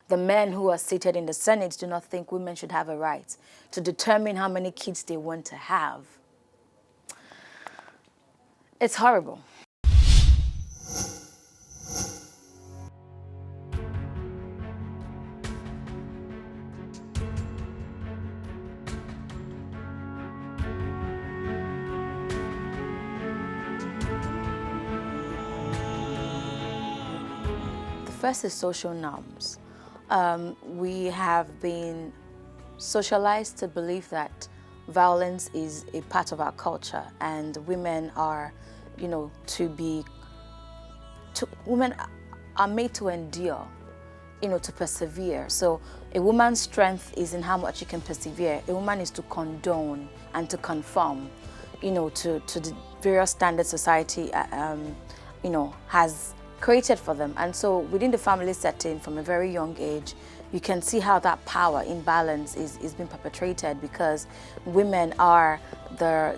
the men who are seated in the Senate do not think women should have a right to determine how many kids they want to have. It's horrible. The first is social norms. We have been socialized to believe that violence is a part of our culture, and women are, women are made to endure, to persevere. So a woman's strength is in how much she can persevere. A woman is to condone and to conform, to the various standards society, has created for them. And so within the family setting, from a very young age, you can see how that power imbalance is being perpetrated, because women are the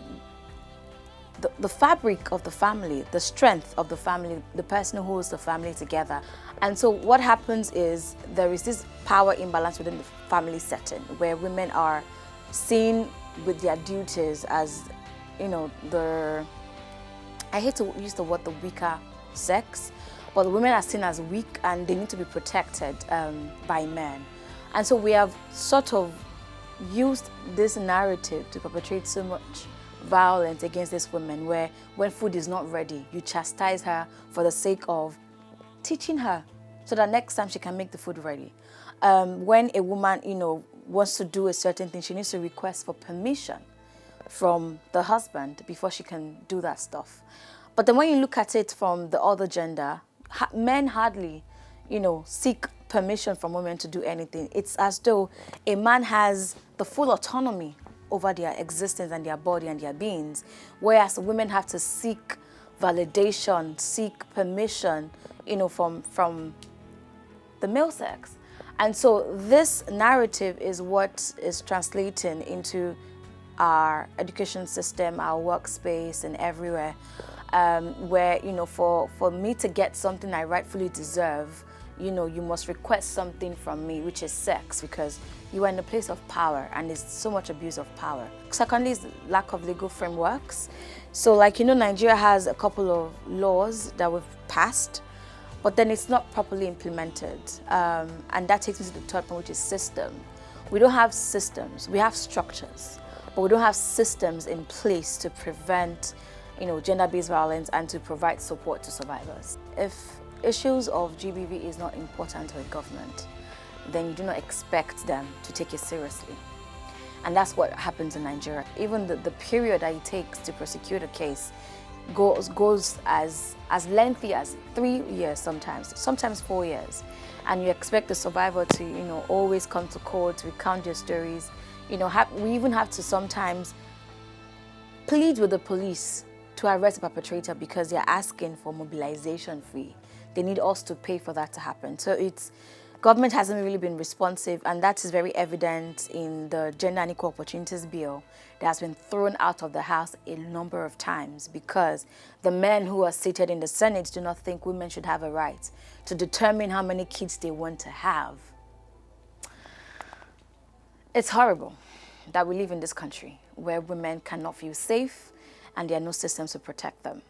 fabric of the family, the strength of the family, the person who holds the family together. And so what happens is there is this power imbalance within the family setting, where women are seen with their duties as, I hate to use the word the weaker sex, but the women are seen as weak and they need to be protected by men. And so we have sort of used this narrative to perpetrate so much violence against these women, where when food is not ready, you chastise her for the sake of teaching her so that next time she can make the food ready. When a woman, wants to do a certain thing, she needs to request for permission from the husband before she can do that stuff. But then when you look at it from the other gender, men hardly, seek permission from women to do anything. It's as though a man has the full autonomy over their existence and their body and their beings, whereas women have to seek validation, seek permission, from the male sex. And so this narrative is what is translating into our education system, our workspace, and everywhere, where, for me to get something I rightfully deserve, you must request something from me, which is sex, because you are in a place of power, and there's so much abuse of power. Secondly is the lack of legal frameworks. So Nigeria has a couple of laws that we've passed, but then it's not properly implemented. And that takes me to the third point, which is system. We don't have systems, we have structures, but we don't have systems in place to prevent, gender-based violence and to provide support to survivors. If issues of GBV is not important to a government, then you do not expect them to take it seriously. And that's what happens in Nigeria. Even the period that it takes to prosecute a case goes as lengthy as 3 years sometimes 4 years. And you expect the survivor to, always come to court, to recount their stories. We even have to sometimes plead with the police to arrest the perpetrator because they're asking for mobilization fee. They need us to pay for that to happen. So government hasn't really been responsive, and that is very evident in the Gender and Equal Opportunities Bill that has been thrown out of the House a number of times, because the men who are seated in the Senate do not think women should have a right to determine how many kids they want to have. It's horrible that we live in this country where women cannot feel safe and there are no systems to protect them.